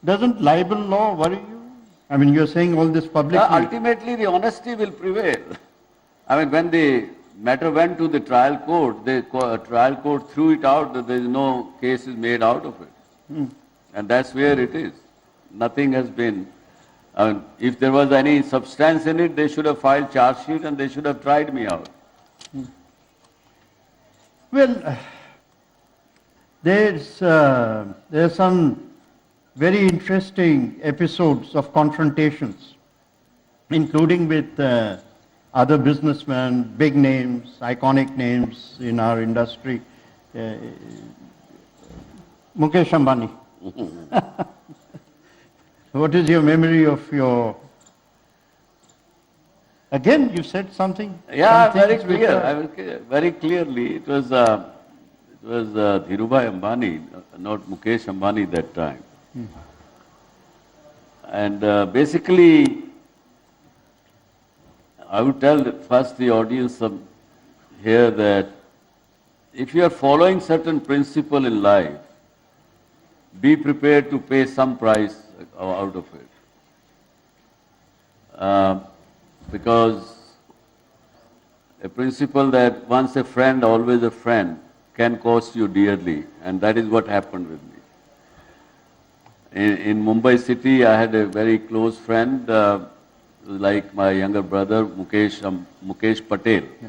Doesn't libel law worry you? I mean, you're saying all this publicly. Ultimately, the honesty will prevail. I mean, when the matter went to the trial court, the trial court threw it out that there is no case is made out of it. And that's where it is. Nothing has been, I mean, if there was any substance in it, they should have filed charge sheet and they should have tried me out. Well, there's some very interesting episodes of confrontations, including with other businessmen, big names, iconic names in our industry. Mukesh Ambani. What is your memory of your... Again, you said something? Yeah, very clear. Very clearly, it was Dhirubhai Ambani, not Mukesh Ambani that time. And basically, I would tell first the audience here that if you are following certain principle in life, be prepared to pay some price out of it. Because a principle that once a friend, always a friend can cost you dearly, and that is what happened with me. In Mumbai city, I had a very close friend, like my younger brother, Mukesh Patel. Yeah.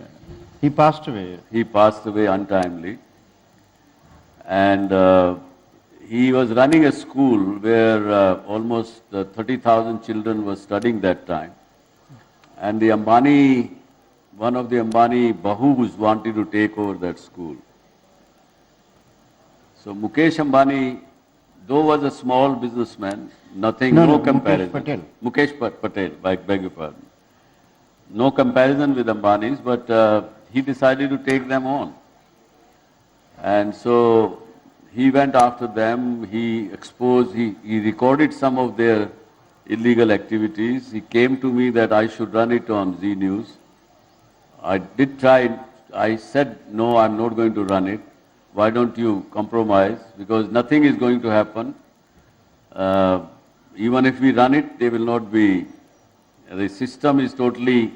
He passed away. He passed away untimely. And he was running a school where almost 30,000 children were studying that time. And the Ambani, one of the Ambani Bahus wanted to take over that school. So Mukesh Ambani, though was a small businessman, no comparison. Mukesh Patel, I beg your pardon. No comparison with Ambani's, but he decided to take them on. And so he went after them, he recorded some of their illegal activities. He came to me that I should run it on Zee News. I did try, I said, no, I'm not going to run it. Why don't you compromise? Because nothing is going to happen. Even if we run it, they will not be, the system is totally,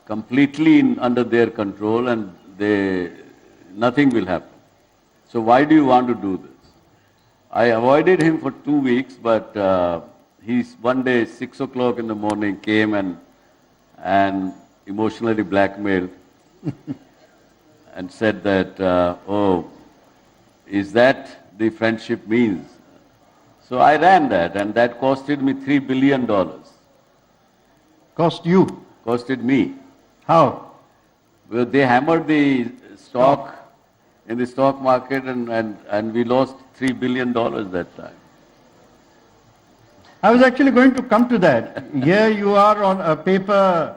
completely under their control and nothing will happen. So why do you want to do this? I avoided him for 2 weeks, but one day, 6 o'clock in the morning, came and emotionally blackmailed and said that, oh, is that the friendship means? So I ran that, and that costed me $3 billion. Cost you? Costed me. How? Well, they hammered the stock in the stock market, and we lost $3 billion that time. I was actually going to come to that. Here you are on a paper,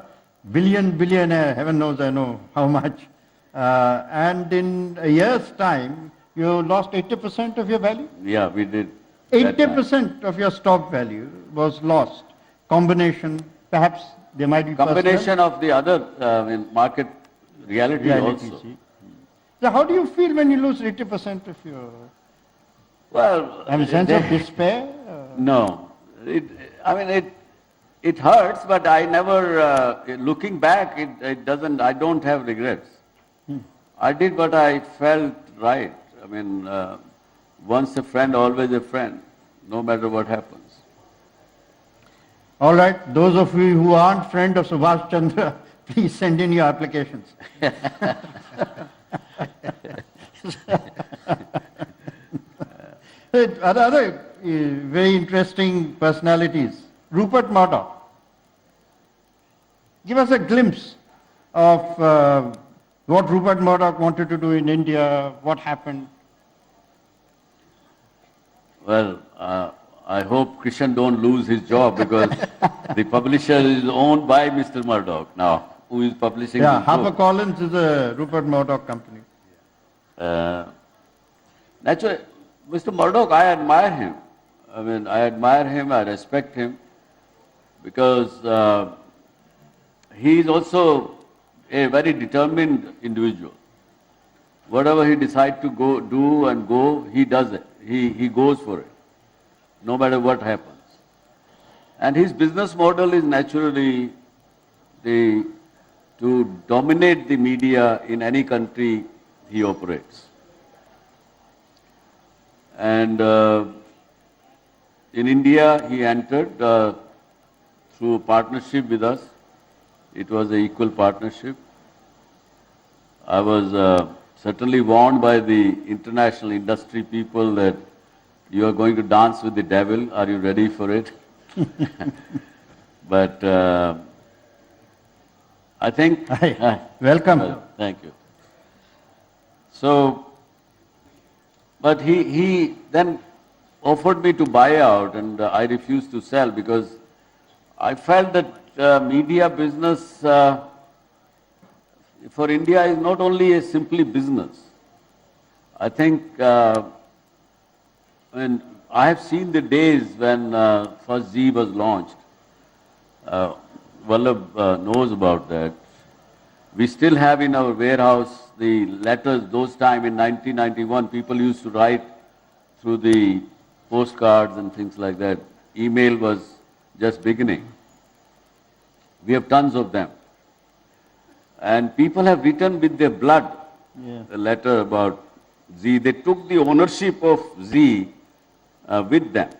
billionaire, heaven knows I know how much. And in a year's time, you lost 80% of your value? Yeah, we did. 80% of your stock value was lost. Combination, perhaps there might be combination of the other market reality also. See. So how do you feel when you lose 80% of your... Well... I mean, sense of despair? No. It hurts, but I never, looking back, it doesn't, I don't have regrets. I did what I felt right. I mean, once a friend, always a friend, no matter what happens. All right, those of you who aren't friends of Subhash Chandra, please send in your applications. Other very interesting personalities. Rupert Murdoch. Give us a glimpse of what Rupert Murdoch wanted to do in India, what happened. Well, I hope Krishan don't lose his job because the publisher is owned by Mr. Murdoch now, who is publishing his book. HarperCollins is a Rupert Murdoch company. Naturally, Mr. Murdoch, I admire him. I respect him because he is also a very determined individual. Whatever he decides to do, he does it. He goes for it. no matter what happens. And his business model is naturally to dominate the media in any country he operates. And in India, he entered through partnership with us. It was an equal partnership. I was certainly warned by the international industry people that you are going to dance with the devil. Are you ready for it? But I think... Hi. Welcome. Thank you. So, but he then offered me to buy out, and I refused to sell because I felt that media business for India is not only a simply business. I think when I have seen the days when first Zee was launched. Vallabh knows about that. We still have in our warehouse the letters. Those time in 1991, people used to write through the postcards and things like that. Email was just beginning. We have tons of them. And people have written with their blood a letter about Zee. They took the ownership of Zee with them.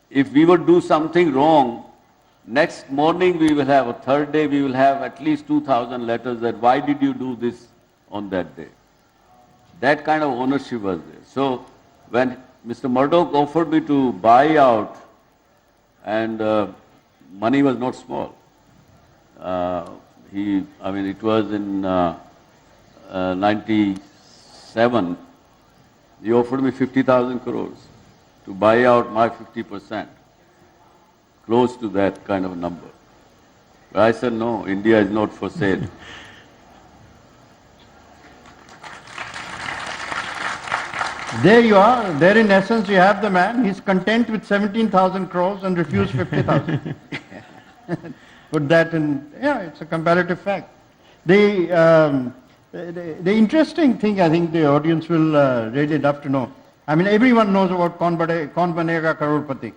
If we would do something wrong, next morning we will have, a third day we will have at least 2,000 letters that why did you do this on that day? That kind of ownership was there. So when Mr. Murdoch offered me to buy out, and money was not small. It was in 97, he offered me 50,000 crores to buy out my 50%, close to that kind of number. But I said, no, India is not for sale. There you are. There in essence you have the man. He's content with 17,000 crores and refused 50,000. Put that in, it's a comparative fact. The interesting thing, I think the audience will really love to know. I mean, everyone knows about Kaun Banega Crorepati,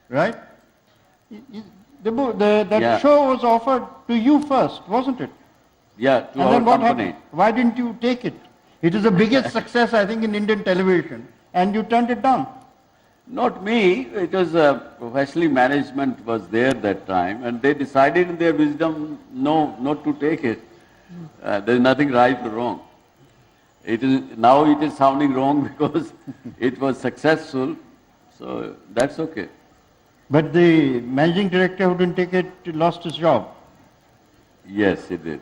right? That show was offered to you first, wasn't it? Yeah, to and our then what company. Happened? Why didn't you take it? It is the biggest success, I think, in Indian television, and you turned it down. Not me. It was professionally management was there that time, and they decided in their wisdom, no, not to take it. There is nothing right or wrong. Now it is sounding wrong because it was successful, so that's okay. But the managing director who didn't take it lost his job. Yes, he did.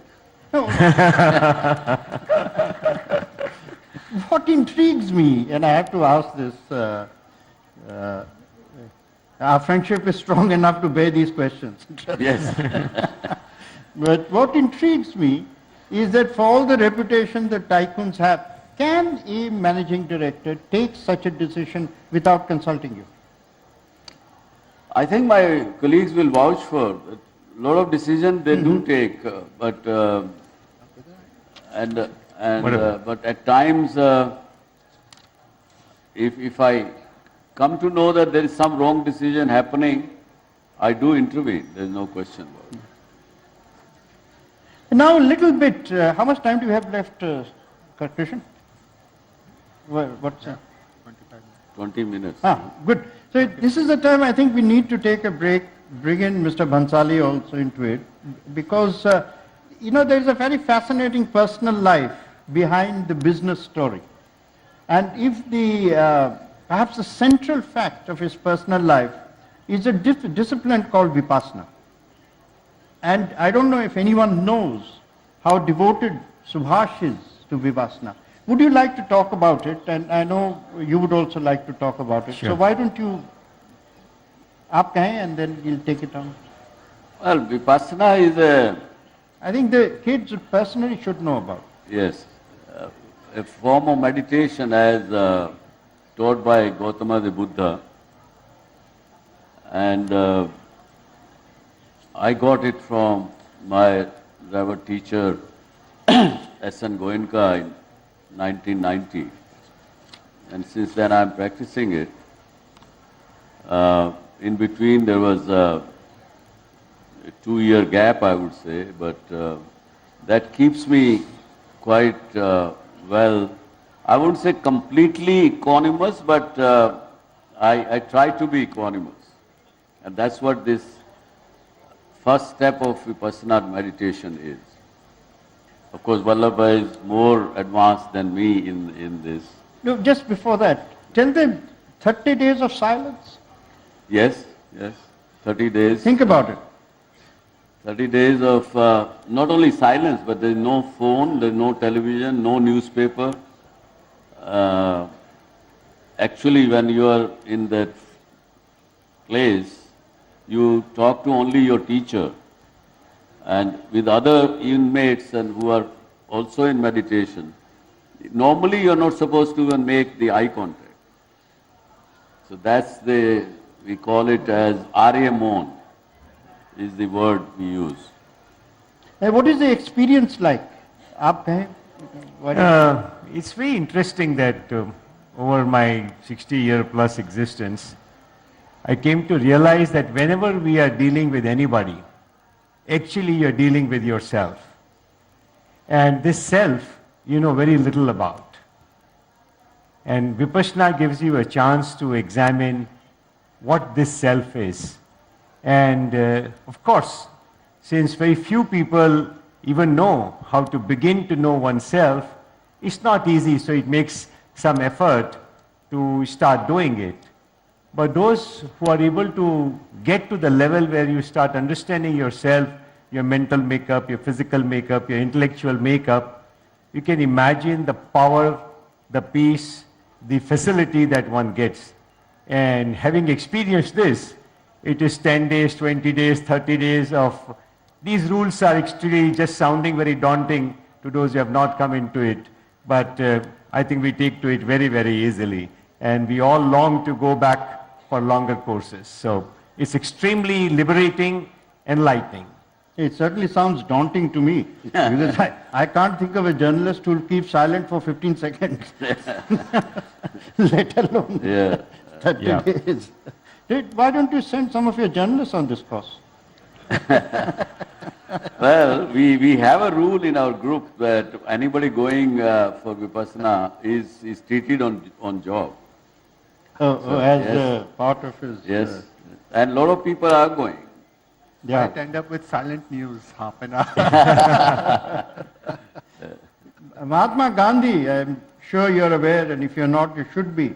What intrigues me, and I have to ask this, our friendship is strong enough to bear these questions. Yes. But what intrigues me is that for all the reputation that tycoons have, can a managing director take such a decision without consulting you? I think my colleagues will vouch for a lot of decisions they do take, but at times, if I come to know that there is some wrong decision happening, I do intervene. There is no question about it. Now, a little bit, how much time do you have left, Krishnan? What's 20 minutes. Good. So this is the time I think we need to take a break, bring in Mr. Bhansali also into it, because, there is a very fascinating personal life behind the business story. And if perhaps the central fact of his personal life is a discipline called Vipassana. And I don't know if anyone knows how devoted Subhash is to Vipassana. Would you like to talk about it? And I know you would also like to talk about it. Sure. So why don't you, aap kahein and then you'll take it on. Well, Vipassana is I think the kids personally should know about it. Yes, a form of meditation as taught by Gautama the Buddha. And I got it from my Reverend teacher, S.N. Goenka in 1990. And since then I'm practicing it. In between there was a 2-year gap, I would say, but that keeps me quite well. I wouldn't say completely equanimous, but I try to be equanimous. And that's what this first step of Vipassana meditation is. Of course, Vallabhbhai is more advanced than me in this. No, just before that, tell them 30 days of silence. Yes, yes, 30 days. Think about it. 30 days of not only silence, but there is no phone, there is no television, no newspaper. Actually, when you are in that place, you talk to only your teacher, and with other inmates and who are also in meditation. Normally, you are not supposed to even make the eye contact. So that's we call it as Aryamon, is the word we use. What is the experience like? Aap kahe? It's very interesting that over my 60-year plus existence, I came to realize that whenever we are dealing with anybody, actually you're dealing with yourself. And this self, you know very little about. And Vipassana gives you a chance to examine what this self is. And of course, since very few people even know how to begin to know oneself, it's not easy, so it makes some effort to start doing it. But those who are able to get to the level where you start understanding yourself, your mental makeup, your physical makeup, your intellectual makeup, you can imagine the power, the peace, the facility that one gets. And having experienced this, it is 10 days, 20 days, 30 days of... These rules are actually just sounding very daunting to those who have not come into it. But I think we take to it very, very easily. And we all long to go back for longer courses. So it's extremely liberating, enlightening. It certainly sounds daunting to me. Because I can't think of a journalist who will keep silent for 15 seconds. Let alone 30 days. Why don't you send some of your journalists on this course? Well, we have a rule in our group that anybody going for Vipassana is treated on job. As part of his... Yes, and a lot of people are going. Yeah. Might end up with silent news, half an hour. Mahatma Gandhi, I'm sure you're aware, and if you're not, you should be.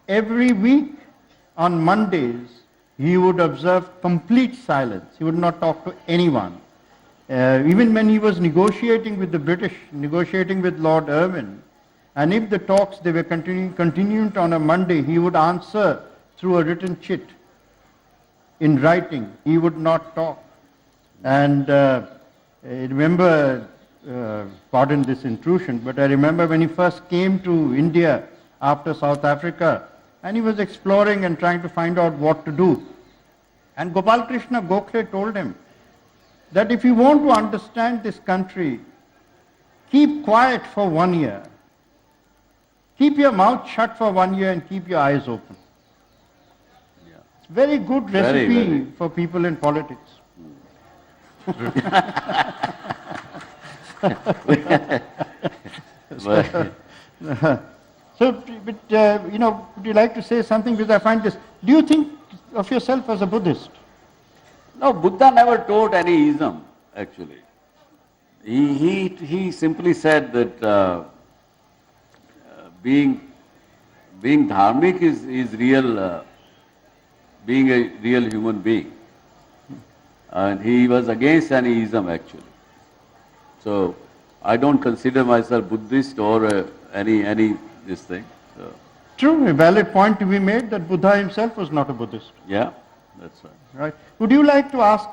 Every week on Mondays, he would observe complete silence. He would not talk to anyone. Even when he was negotiating with the British, negotiating with Lord Irwin, and if the talks they were continued on a Monday, he would answer through a written chit. In writing, he would not talk. And I remember, pardon this intrusion, but I remember when he first came to India after South Africa, and he was exploring and trying to find out what to do. And Gopal Krishna Gokhale told him that if you want to understand this country, keep quiet for 1 year. Keep your mouth shut for 1 year and keep your eyes open. Yeah. It's very good recipe Very. for people in politics. So, but, would you like to say something? Because I find this, do you think of yourself as a Buddhist? No, Buddha never taught any ism, actually. He simply said that being dharmic is real, being a real human being. And he was against any ism, actually. So, I don't consider myself Buddhist or any this thing. So. True, a valid point to be made that Buddha himself was not a Buddhist. Yeah, that's right. Right. Would you like to ask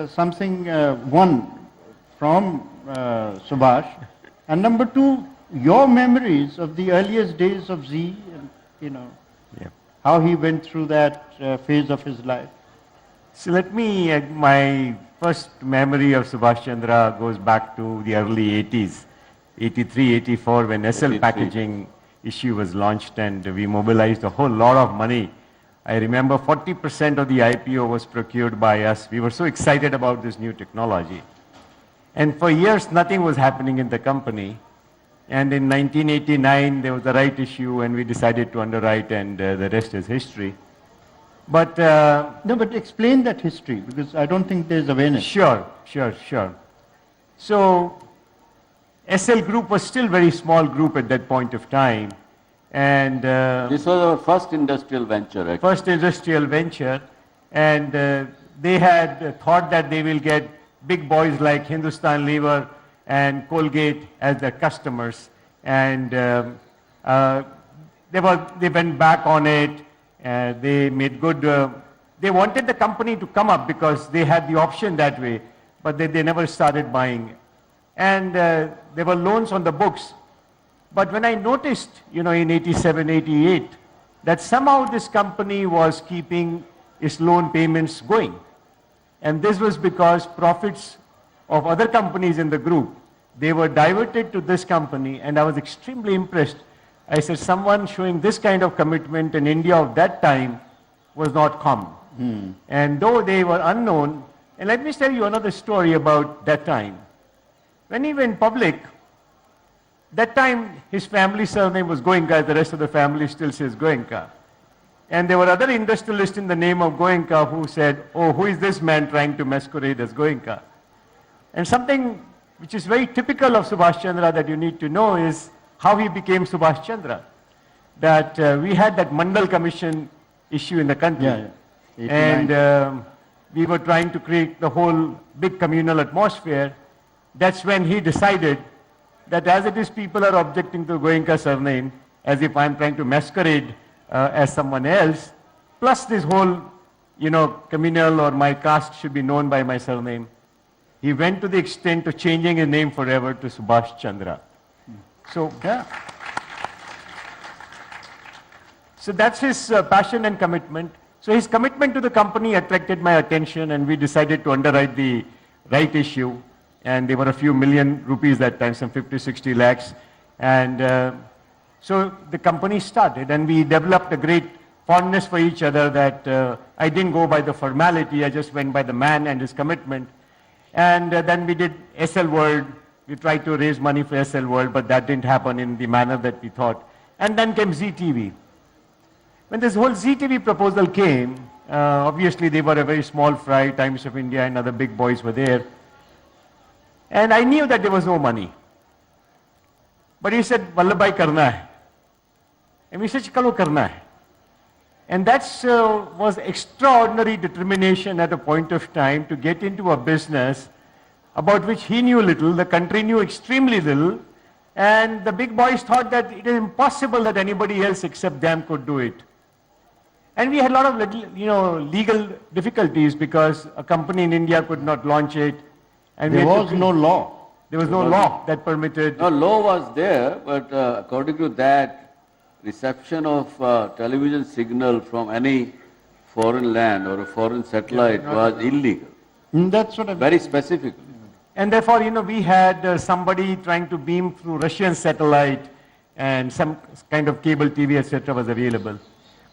something, one, from Subhash, and number two, your memories of the earliest days of Zee, and, how he went through that phase of his life? So let me, my first memory of Subhash Chandra goes back to the early 80s, 83, 84, when SL 83. packaging issue was launched, and we mobilized a whole lot of money I remember 40% of the IPO was procured by us. We were so excited about this new technology. And for years, nothing was happening in the company. And in 1989, there was the right issue, and we decided to underwrite, and the rest is history. But No, but explain that history, because I don't think there's awareness. Sure. So, SL Group was still very small group at that point of time. And This was our first industrial venture, actually. first industrial venture, and they had thought that they will get big boys like Hindustan Lever and Colgate as their customers, and they went back on it. They made good. They wanted the company to come up because they had the option that way, but they never started buying. And there were loans on the books. But when I noticed, in 87, 88, that somehow this company was keeping its loan payments going. And this was because profits of other companies in the group, they were diverted to this company, and I was extremely impressed. I said, someone showing this kind of commitment in India of that time was not common. And though they were unknown, and let me tell you another story about that time. When he went public, that time his family surname was Goenka, the rest of the family still says Goenka. And there were other industrialists in the name of Goenka who said, oh, who is this man trying to masquerade as Goenka? And something which is very typical of Subhash Chandra that you need to know is how he became Subhash Chandra. That we had that Mandal Commission issue in the country. And we were trying to create the whole big communal atmosphere. That's when he decided that as it is people are objecting to Goenka surname, as if I'm trying to masquerade as someone else, plus this whole, communal or my caste should be known by my surname. He went to the extent of changing his name forever to Subhash Chandra. So, so that's his passion and commitment. So his commitment to the company attracted my attention, and we decided to underwrite the right issue. And there were a few million rupees that time, some 50, 60 lakhs. And so the company started, and we developed a great fondness for each other that I didn't go by the formality, I just went by the man and his commitment. And then we did SL World. We tried to raise money for SL World, but that didn't happen in the manner that we thought. And then came Zee TV. When this whole Zee TV proposal came, obviously they were a very small fry, Times of India and other big boys were there. And I knew that there was no money. But he said, Vallabhbhai karna hai. And we said, Chalo karna hai. And that was extraordinary determination at a point of time to get into a business about which he knew little, the country knew extremely little, and the big boys thought that it is impossible that anybody else except them could do it. And we had a lot of legal difficulties because a company in India could not launch it. And there was no law. There was no law that permitted. No, law was there, but according to that, reception of television signal from any foreign land or a foreign satellite was illegal. That's what I mean. Very specifically. And therefore, we had somebody trying to beam through Russian satellite, and some kind of cable TV, etc. was available.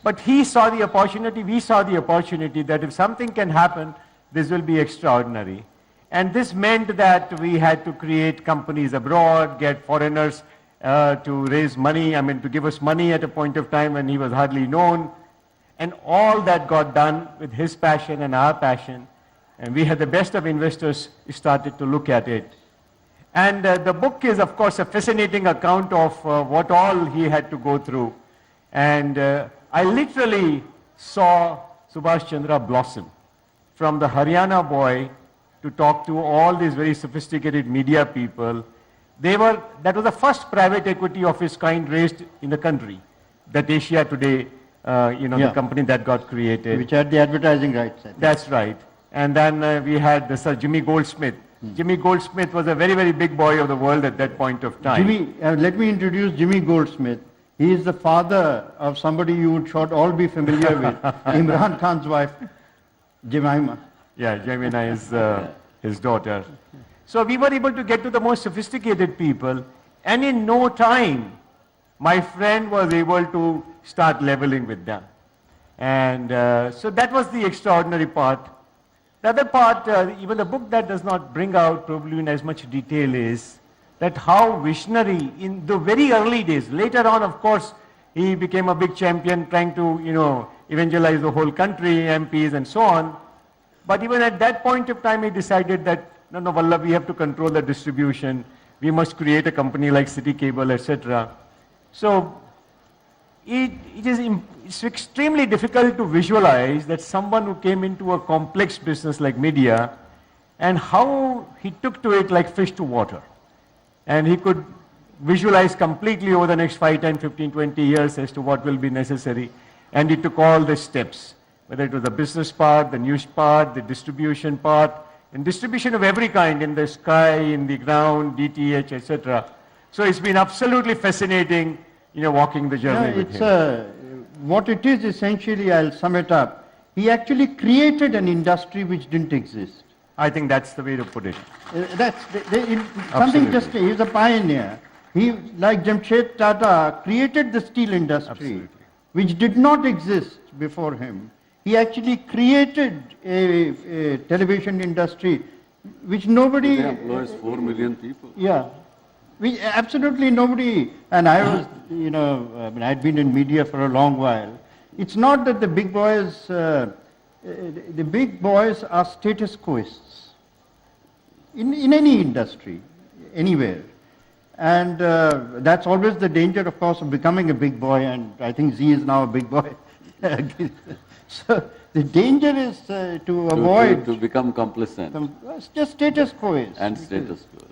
But he saw the opportunity, we saw the opportunity that if something can happen, this will be extraordinary. And this meant that we had to create companies abroad, get foreigners to raise money, to give us money at a point of time when he was hardly known. And all that got done with his passion and our passion. And we had the best of investors started to look at it. And the book is, of course, a fascinating account of what all he had to go through. And I literally saw Subhash Chandra blossom from the Haryana boy to talk to all these very sophisticated media people. That was the first private equity of its kind raised in the country. That Asia Today, the company that got created. Which had the advertising rights. That's right. And then we had Sir Jimmy Goldsmith. Jimmy Goldsmith was a very, very big boy of the world at that point of time. Let me introduce Jimmy Goldsmith. He is the father of somebody you should all be familiar with, Imran Khan's wife, Jemima. Yeah, Jemima is his daughter. So we were able to get to the most sophisticated people, and in no time, my friend was able to start leveling with them. And so that was the extraordinary part. The other part, even the book that does not bring out probably in as much detail, is that how visionary in the very early days. Later on, of course, he became a big champion trying to, evangelize the whole country, MPs and so on. But even at that point of time, he decided that, no, Vallabh, we have to control the distribution. We must create a company like City Cable, etc. So it's extremely difficult to visualize that someone who came into a complex business like media and how he took to it like fish to water. And he could visualize completely over the next 5, 10, 15, 20 years as to what will be necessary. And he took all the steps, whether it was the business part, the news part, the distribution part, and distribution of every kind, in the sky, in the ground, DTH, etc. So it's been absolutely fascinating, walking the journey with him. What it is essentially, I'll sum it up, he actually created an industry which didn't exist. I think that's the way to put it. Something just, he's a pioneer. He, like Jamshed Tata, created the steel industry, which did not exist before him. He actually created a television industry which nobody... Today employs 4 million people. Yeah. Absolutely nobody, and I was, I'd been in media for a long while. It's not that the big boys are status quoists in any industry, anywhere. And that's always the danger, of course, of becoming a big boy, and I think Zee is now a big boy. So the danger is to avoid... To become complacent. Just status quo. And status quo.